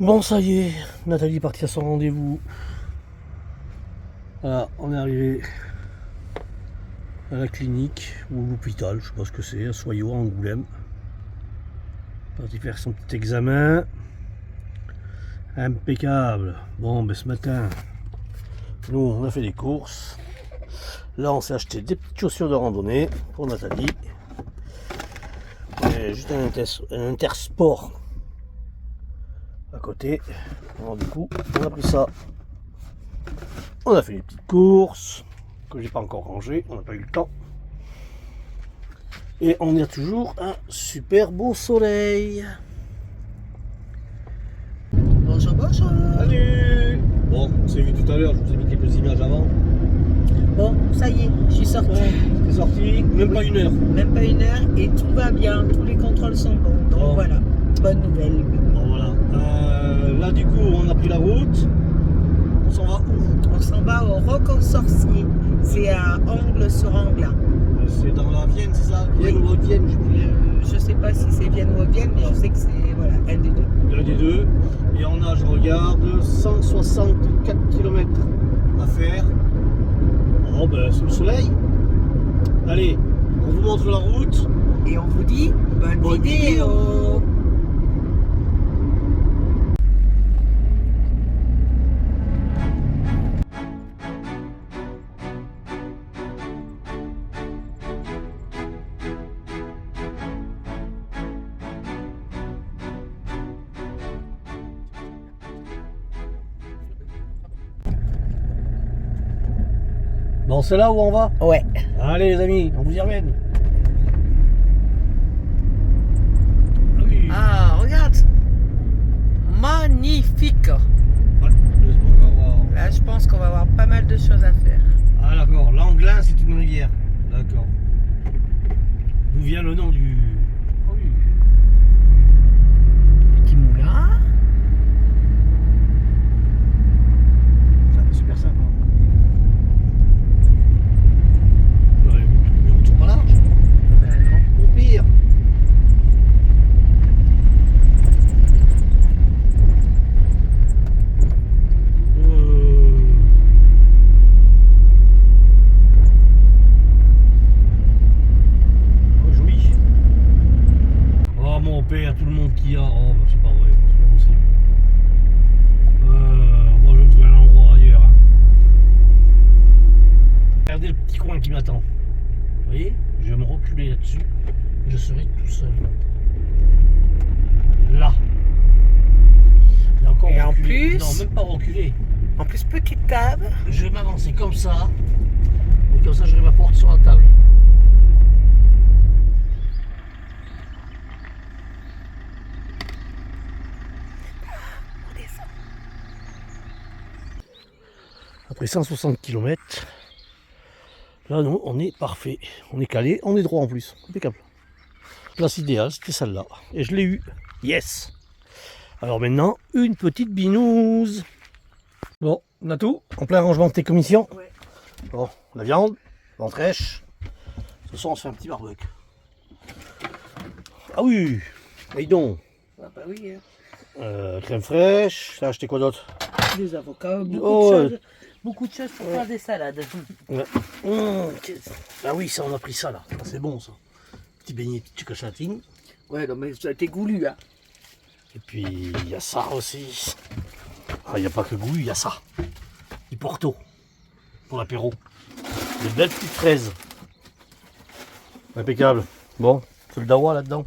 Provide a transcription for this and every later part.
Bon, ça y est, Nathalie est partie à son rendez-vous. Voilà, on est arrivé à la clinique ou l'hôpital, je sais pas ce que c'est, à Soyaux, à Angoulême. Parti faire son petit examen. Impeccable. Bon, ben ce matin, nous on a fait des courses. Là, on s'est acheté des petites chaussures de randonnée pour Nathalie. Et juste un intersport à côté. Alors, du coup, on a pris ça. On a fait des petites courses que j'ai pas encore rangées, on n'a pas eu le temps. Et on a toujours un super beau soleil. Bonjour, bonjour. Salut. Bon, on s'est vu tout à l'heure, je vous ai mis quelques images avant. Bon, ça y est, je suis sortie. Ouais, t'es sorti, même pas une heure. Même pas une heure et tout va bien, tous les contrôles sont bons. Donc Bon. voilà, bonne nouvelle. Bon voilà. Là du coup on a pris la route. On s'en va où? On s'en va au Roc aux Sorciers. C'est à Angles-sur-Anglin. C'est dans la Vienne, c'est ça? Vienne ou Haute-Vienne, je sais plus. Je sais pas si c'est Vienne ou Vienne, mais je sais que c'est voilà, un des deux. Un des deux. Et on a, je regarde, 164 km à faire. Oh ben c'est le soleil. Allez, on vous montre la route. Et on vous dit bonne vidéo. Bon, c'est là où on va? Ouais. Allez les amis, on vous y ramène. Oui. Ah, regarde. Magnifique. Ouais, j'espère qu'on va voir. Là, je pense qu'on va avoir pas mal de choses à faire. Ah d'accord, l'Anglin c'est une rivière. D'accord. D'où vient le nom du... Ah oui. Petit moulin. Ah, super sympa. Ouais, mais on tourne pas large. Ben non. Au pire. Oh, joli. Oh mon père, tout le monde qui a. Oh bah c'est pas vrai, c'est pas possible. Moi je vais me trouver un endroit ailleurs. Hein. Regardez le petit coin qui m'attend. Vous voyez? Je vais me reculer là-dessus. Je serai tout seul. Là. Encore Et en reculer. plus- Non, même pas reculer. En plus, petite table. Je vais m'avancer comme ça. Et comme ça, j'aurai ma porte sur la table. On descend. Après 160 km, là, nous, on est parfait. On est calé, on est droit en plus. Impeccable. Place idéale, c'était celle-là. Et je l'ai eu. Yes! Alors maintenant, une petite binouse. Bon, on a tout. En plein rangement de tes commissions. Ouais. Bon, la viande, l'entrèche. Ce soir, on se fait un petit barbecue. Ah oui! Et donc, Ah bah oui, crème fraîche. T'as acheté quoi d'autre? des avocats, beaucoup de choses pour faire des salades. Ouais. Ah oui, ça, on a pris ça là. C'est bon ça. Petit beignet, petit chocolatine. Ouais, non mais ça a été goulu, hein. Et puis, il y a ça aussi. Ah, il n'y a pas que goût, il y a ça. Du Porto. Pour l'apéro. De belles petites fraises. Impeccable. Bon, c'est le dawa là-dedans.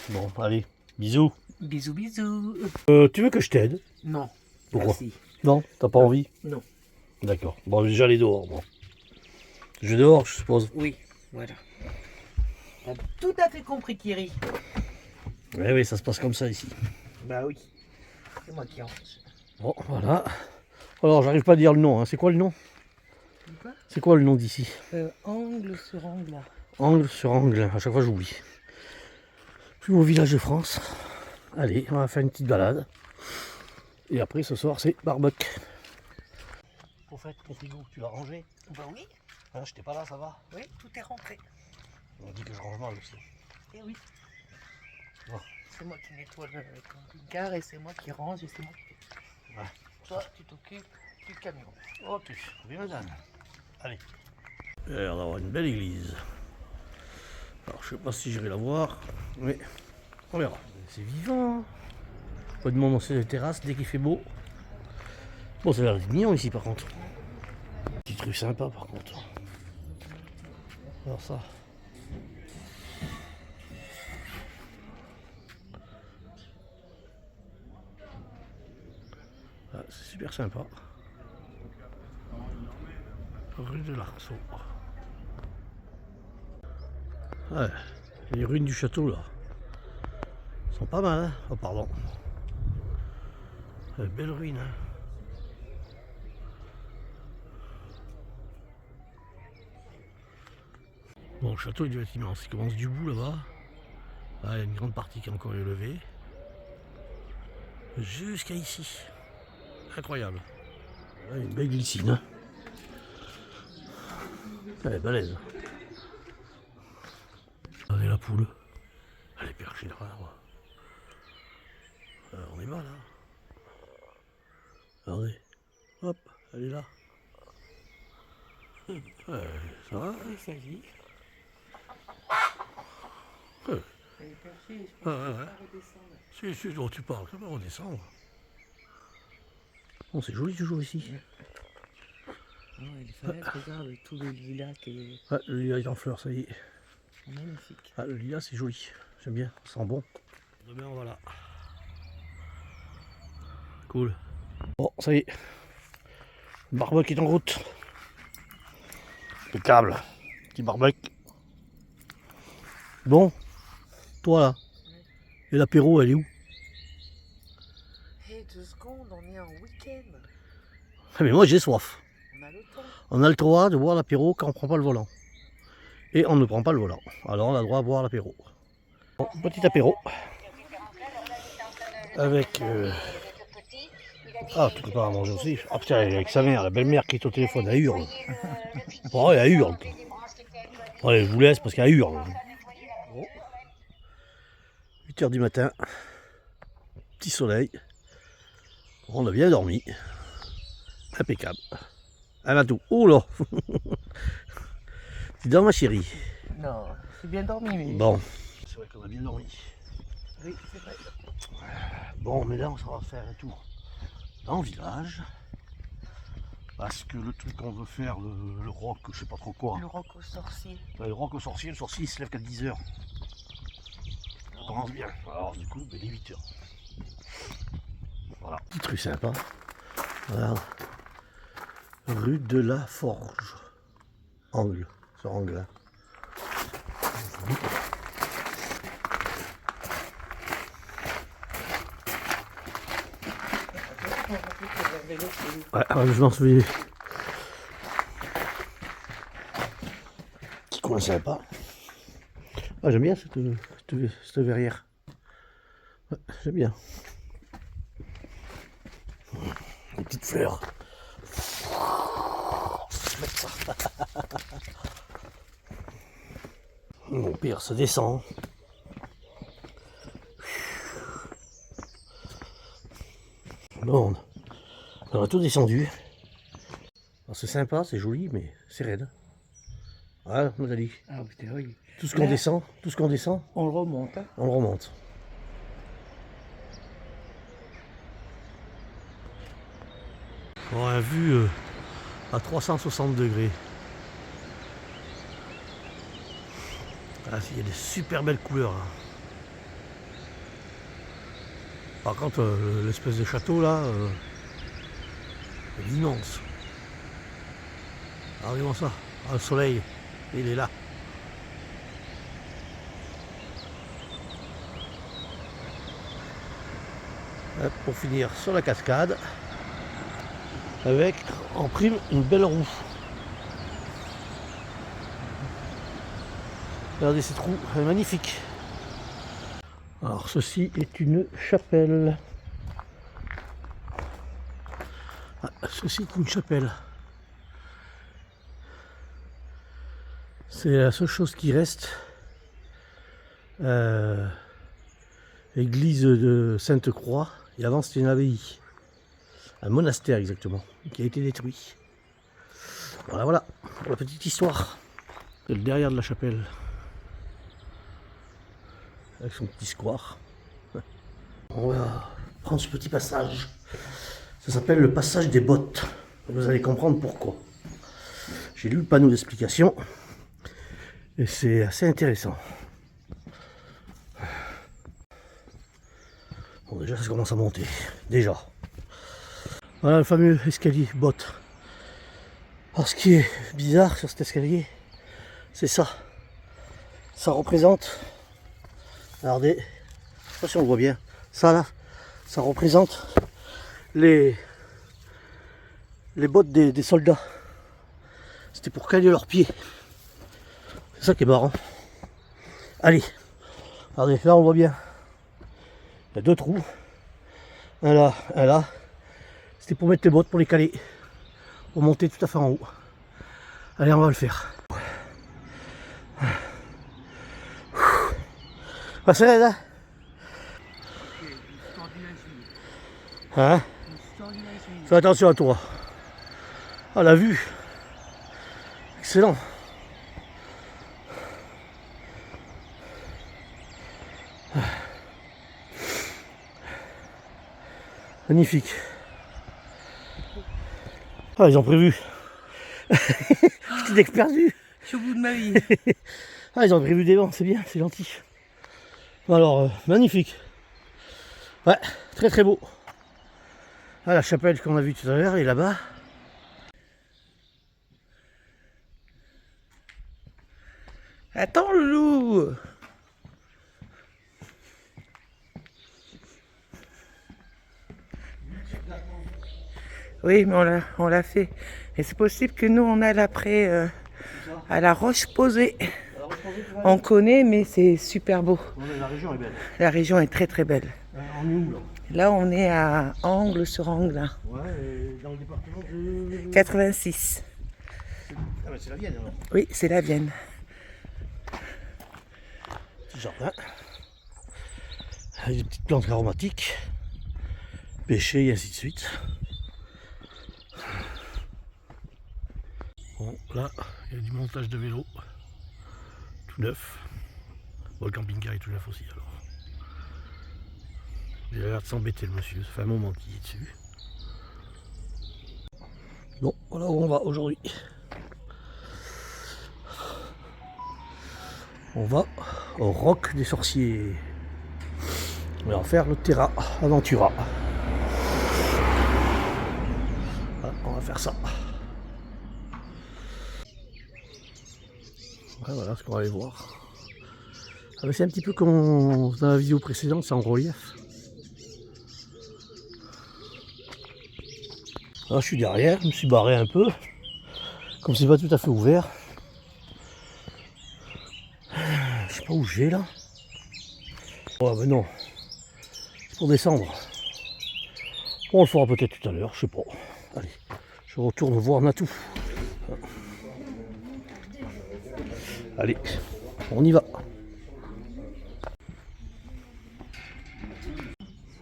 Bon, allez, bisous. Bisous, bisous. Tu veux que je t'aide? Non. Pourquoi? Merci. Non, t'as pas envie? Non. D'accord. Bon, déjà aller dehors. Bon. Je vais dehors, je suppose. Oui, voilà. T'as tout à fait compris, Thierry. Oui, oui, ça se passe comme ça ici. Bah oui. C'est moi qui range. Bon, voilà. Alors, j'arrive pas à dire le nom. Hein. C'est quoi le nom? Quoi? C'est quoi le nom d'ici? Angle sur angle. Angle sur Angle. À chaque fois, j'oublie. Plus beau village de France. Allez, on va faire une petite balade. Et après, ce soir, c'est barbecue. Au fait, ton frigo, tu l'as rangé? Bah oui. Hein, j'étais pas là, ça va? Oui, tout est rentré. On dit que je range mal aussi. Eh oui. Bon, c'est moi qui nettoie le camping-car et c'est moi qui range et c'est moi qui... Ouais. Toi, tu t'occupes du camion. Ok, bien madame. Allez. Et on va avoir une belle église. Alors je sais pas si j'irai la voir, mais on verra. C'est vivant. Pas de monde dans ces terrasses dès qu'il fait beau. Bon, ça a l'air mignon ici par contre. Petit truc sympa par contre. Alors ça. Ah, c'est super sympa. Rue de l'Arceau. Ouais, les ruines du château là sont pas mal, hein. Oh pardon. Belle ruine, hein. Bon, le château il doit être immense. Il commence du bout là-bas. Ah, il y a une grande partie qui est encore élevée. Jusqu'à ici. Incroyable. Là, il y a une belle glycine, hein. Elle est balèze. Regardez la poule. Elle est perchée dans l'arbre. On est mal là. Regardez. Hop, elle est là. Ça va? Il s'agit. Ouais. Elle est perchée, je pense Ouais, ouais, ouais. pas redescendre. Si, dont tu parles, ça va redescendre. Bon, c'est joli toujours ici. Non, elle est faite, regarde, avec tout le lilas qui est Ah, le lilas est en fleurs, ça y est. magnifique. Ah, le lilas c'est joli. J'aime bien, ça sent bon. Demain on va là. Cool. Bon, ça y est. Le barbecue est en route. Impeccable. Petit barbecue. Bon, toi là. Et l'apéro, elle est où? Hé, 2 secondes, on est en week-end. Ah, mais moi j'ai soif. On a le temps. On a le droit de boire l'apéro quand on prend pas le volant. Et on ne prend pas le volant. Alors on a le droit à boire l'apéro. Bon, petit apéro. Avec... Ah, tu peux pas à manger aussi. Ah putain, avec sa mère, la belle-mère qui est au téléphone, elle hurle. Oh, elle hurle. Allez, je vous laisse parce qu'elle hurle. Bon. 8 h du matin. Petit soleil. On a bien dormi. Impeccable. Elle a tout. Oh là. Tu dors ma chérie? Non, j'ai bien dormi, mais... Bon. C'est vrai qu'on a bien dormi. Oui, c'est vrai. Bon, mais là, on va faire un tour dans le village. Parce que le truc qu'on veut faire, le rock, je sais pas trop quoi. Le roc aux sorciers. Le rock au sorcier, le sorcier il se lève qu'à 10 h. Ça commence bien. Alors du coup, ben, il est 8 h. Voilà. Petite rue sympa. Regarde. Rue de la Forge. Angle. Sur angle. Ouais, je m'en souviens. Petit coin sympa. Ah, j'aime bien cette verrière. Ouais, j'aime bien. Les petites fleurs. Mon pire, ça descend. Bon, on a tout descendu. C'est sympa, c'est joli, mais c'est raide. Voilà, Nathalie. Ah putain, oui. Tout ce qu'on descend, On le remonte, hein. on le remonte. On a vu à 360 degrés. Ah, il y a des super belles couleurs. Hein. Par contre, l'espèce de château là, est immense. Regardez-moi ça, ah, le soleil, il est là. Hop, pour finir sur la cascade, avec en prime une belle roue. Regardez cette roue, elle est magnifique. Alors ceci est une chapelle. Ah, ceci est une chapelle. C'est la seule chose qui reste. Et église de Sainte-Croix. Et avant, c'était une abbaye. Un monastère, exactement, qui a été détruit. Voilà, voilà, pour la petite histoire. C'est le derrière de la chapelle. Avec son petit square. On va prendre ce petit passage. Ça s'appelle le passage des bottes. Vous allez comprendre pourquoi. J'ai lu le panneau d'explication. Et c'est assez intéressant. Bon, déjà, ça commence à monter. Déjà. Voilà le fameux escalier bottes. Alors, ce qui est bizarre sur cet escalier, c'est ça. Ça représente, regardez, je sais pas si on le voit bien, ça là, ça représente les bottes des soldats. C'était pour caler leurs pieds. C'est ça qui est marrant. Allez, regardez, là on voit bien. Il y a deux trous. Un là, un là. C'était pour mettre les bottes, pour les caler. Pour monter tout à fait en haut. Allez, on va le faire. Ah, c'est là. Hein? Fais attention à toi. Ah, la vue. Excellent. Magnifique. Ah, ils ont prévu. Je t'ai perdu. Je suis au bout de ma vie. Ah, ils ont prévu des vents, c'est bien, c'est gentil. Alors, magnifique. Ouais, très très beau. Ah, la chapelle qu'on a vue tout à l'heure est là-bas. Attends, Loulou. Oui, mais on l'a fait. Et c'est possible que nous, on aille après à la Roche-Posay. On connaît, mais c'est super beau. La région est belle. La région est très très belle. On est où là? Là, on est à Angles-sur-Anglin. Ouais, dans le département de... 86. Ah, bah c'est la Vienne alors. Oui, c'est la Vienne. Petit jardin. Avec des petites plantes aromatiques. Pêcher et ainsi de suite. Bon, là, il y a du montage de vélo. Tout neuf. Bon, le camping-car est tout neuf aussi alors. Il a l'air de s'embêter le monsieur, ça fait un moment qu'il est dessus. Bon, voilà où on va aujourd'hui. On va au Roc des Sorciers. On va en faire le Terra Aventura. Voilà, on va faire ça. Voilà ce qu'on va aller voir. Ah, c'est un petit peu comme dans la vidéo précédente, c'est en relief. Là, je suis derrière, je me suis barré un peu. Comme c'est pas tout à fait ouvert. Je sais pas où j'ai là. Oh ben non. C'est pour descendre. Bon, on le fera peut-être tout à l'heure, je sais pas. Allez, je retourne voir Natou. Allez, on y va.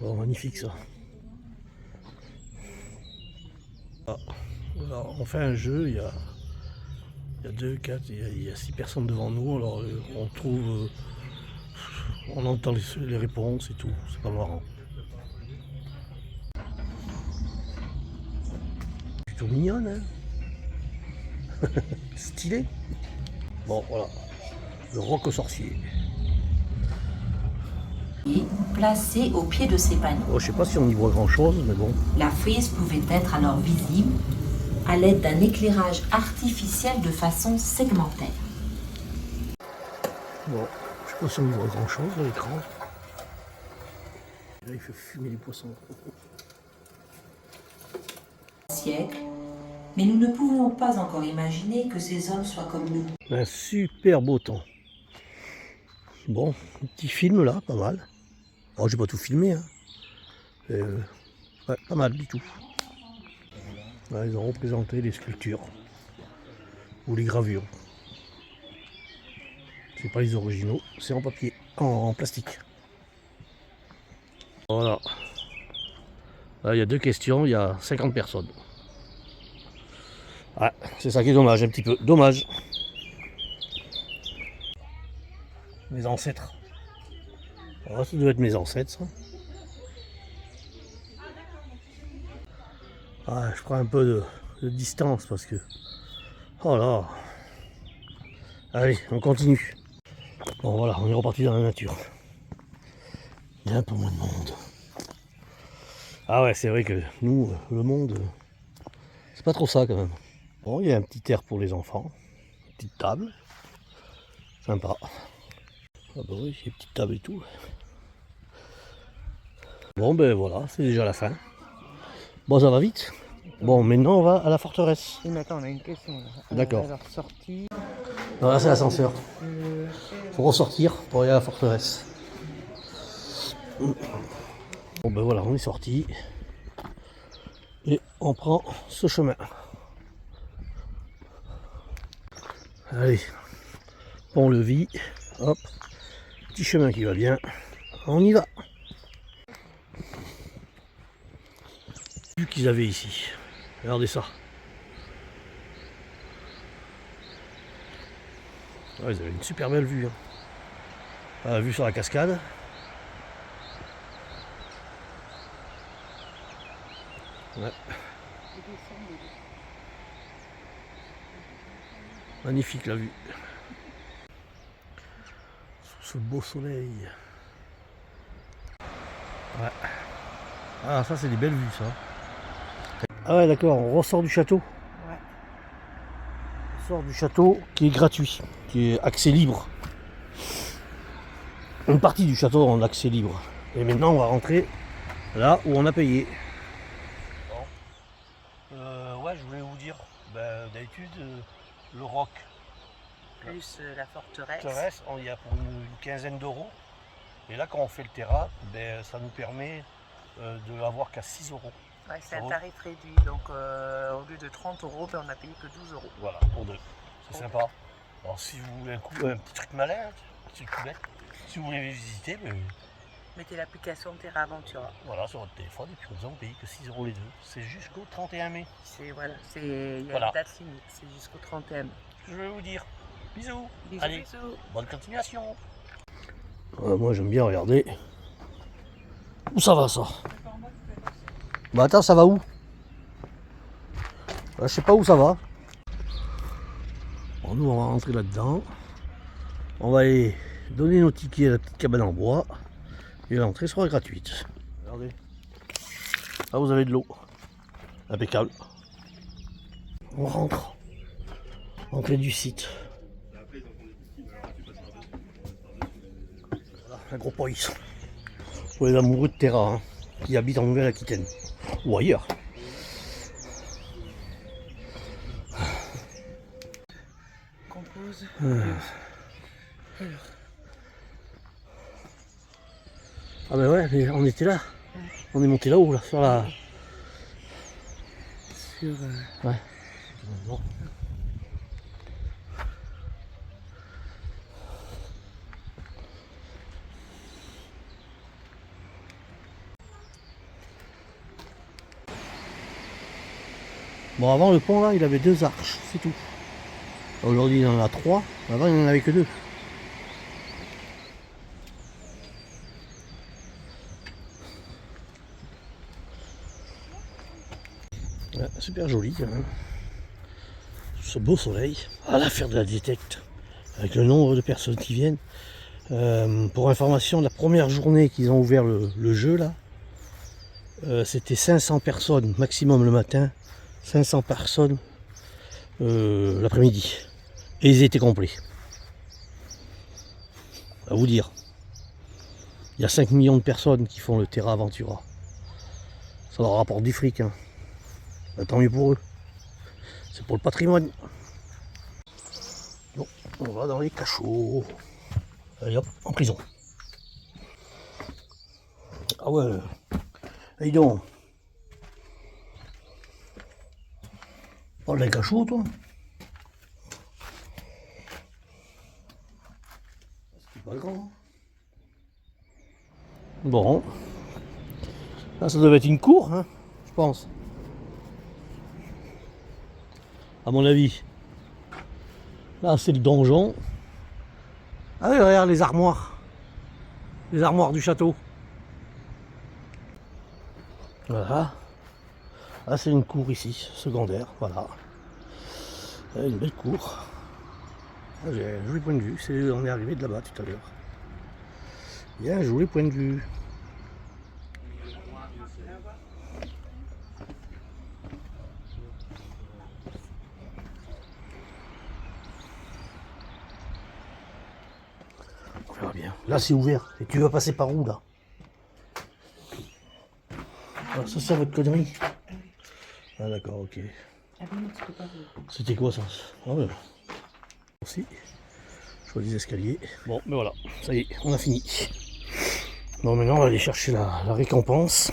Oh, magnifique ça. Ah, alors, on fait un jeu, il y a 2, 4, il y a 6 personnes devant nous, alors on trouve, on entend les réponses et tout, c'est pas marrant. Plutôt mignonne, hein. Stylé. Bon, voilà, le Roc aux Sorciers. Placée au pied de ces panneaux. Oh, je sais pas si on y voit grand chose, mais bon. La frise pouvait être alors visible à l'aide d'un éclairage artificiel de façon segmentaire. Bon, je sais pas si on y voit grand chose à l'écran. Là, il fait fumer les poissons. Siècle, mais nous ne pouvons pas encore imaginer que ces hommes soient comme nous. Un super beau temps. Bon, un petit film là, pas mal. Oh, j'ai pas tout filmé, hein. Ouais, pas mal du tout. Là, ils ont représenté les sculptures ou les gravures. C'est pas les originaux, c'est en papier, en plastique. Voilà. Là, il y a deux questions, il y a 50 personnes. Ouais, c'est ça qui est dommage, un petit peu. Dommage. Mes ancêtres. Alors, ça doit être mes ancêtres, ça. Ah, je prends un peu de distance parce que... Oh là. Allez, on continue. Bon voilà, on est reparti dans la nature. Il y a un peu moins de monde. Ah ouais, c'est vrai que nous, le monde, c'est pas trop ça quand même. Bon, il y a un petit air pour les enfants. Une petite table. Sympa. Ah bah oui, il y a une petite table et tout. Bon ben voilà, c'est déjà la fin. Bon, ça va vite. Bon, maintenant on va à la forteresse. Oui, mais attends, on a une question là. D'accord. Alors, sortie. Non, là c'est l'ascenseur. Faut ressortir pour aller à la forteresse. Bon ben voilà, on est sorti. Et on prend ce chemin. Allez, pont-levis. Hop, petit chemin qui va bien. On y va. Vu qu'ils avaient ici. Regardez ça. Ouais, ils avaient une super belle vue. Hein. La vue sur la cascade. Ouais. Magnifique la vue. Sous ce beau soleil. Ouais. Ah, ça c'est des belles vues ça. Ah ouais, d'accord, on ressort du château. Ouais. On sort du château qui est gratuit, qui est accès libre. Une partie du château en accès libre. Et maintenant on va rentrer là où on a payé. Bon. Ouais, je voulais vous dire, d'habitude, le roc. Plus la forteresse. Forteresse, on y a pour une quinzaine d'euros. Et là, quand on fait le terrain, ça nous permet de l'avoir qu'à 6 euros. Ouais, c'est un tarif réduit, donc au lieu de 30 euros, on a payé que 12 euros. Voilà, pour deux. C'est sympa. Alors si vous voulez un petit truc malin, un petit truc bête, si vous voulez visiter, Mettez l'application Terra Aventura. voilà, sur votre téléphone, et puis comme ça, vous payez que 6 euros les deux. C'est jusqu'au 31 mai. C'est voilà, il y a Voilà. une date limite, c'est jusqu'au 31 mai. Je vais vous dire. Bisous. Bisous, Allez, bisous. bonne continuation. Moi, j'aime bien regarder. Où ça va, ça? Bah attends, ça va où? Je sais pas où ça va. Bon, nous, on va rentrer là-dedans. On va aller donner nos tickets à la petite cabane en bois. Et l'entrée sera gratuite. Regardez. Là, vous avez de l'eau. Impeccable. On rentre. Entrée du site. Voilà, un gros police. Pour les amoureux de terrain, hein, qui habitent en Nouvelle-Aquitaine. Ou ailleurs. Compose. Ah ben ouais, mais on était là. On est monté là-haut, là, sur la... Sur... Ouais. Bon. Bon, avant le pont, là, il avait 2 arches, c'est tout. Aujourd'hui, il en a 3. Avant, il n'en avait que 2. Ouais, super joli, quand même. Ce beau soleil. À la faire de la détecte. Avec le nombre de personnes qui viennent. Pour information, la première journée qu'ils ont ouvert le jeu, là, c'était 500 personnes maximum le matin. 500 personnes l'après-midi. Et ils étaient complets. À vous dire. Il y a 5 millions de personnes qui font le Terra Aventura. Ça leur rapporte du fric. Hein. Bah, tant mieux pour eux. C'est pour le patrimoine. Bon, on va dans les cachots. Allez hop, en prison. Ah ouais. Allez donc. Parle d'un cachot, toi. C'est pas grand. Bon. Là, ça devait être une cour, hein, je pense. À mon avis. Là, c'est le donjon. Ah oui, regarde les armoires. Les armoires du château. Voilà. Là, c'est une cour ici, secondaire. Voilà. Une belle cour. J'ai un joli point de vue. On est arrivé de là-bas tout à l'heure. Il y a un joli point de vue. On verra bien. Là, c'est ouvert. Et tu vas passer par où, là? Ah, ça sert votre connerie. Ah, d'accord, ok. C'était quoi ça? Ah ouais. Aussi. Choix des escaliers. Bon, mais voilà, ça y est, on a fini. Bon, maintenant on va aller chercher la récompense.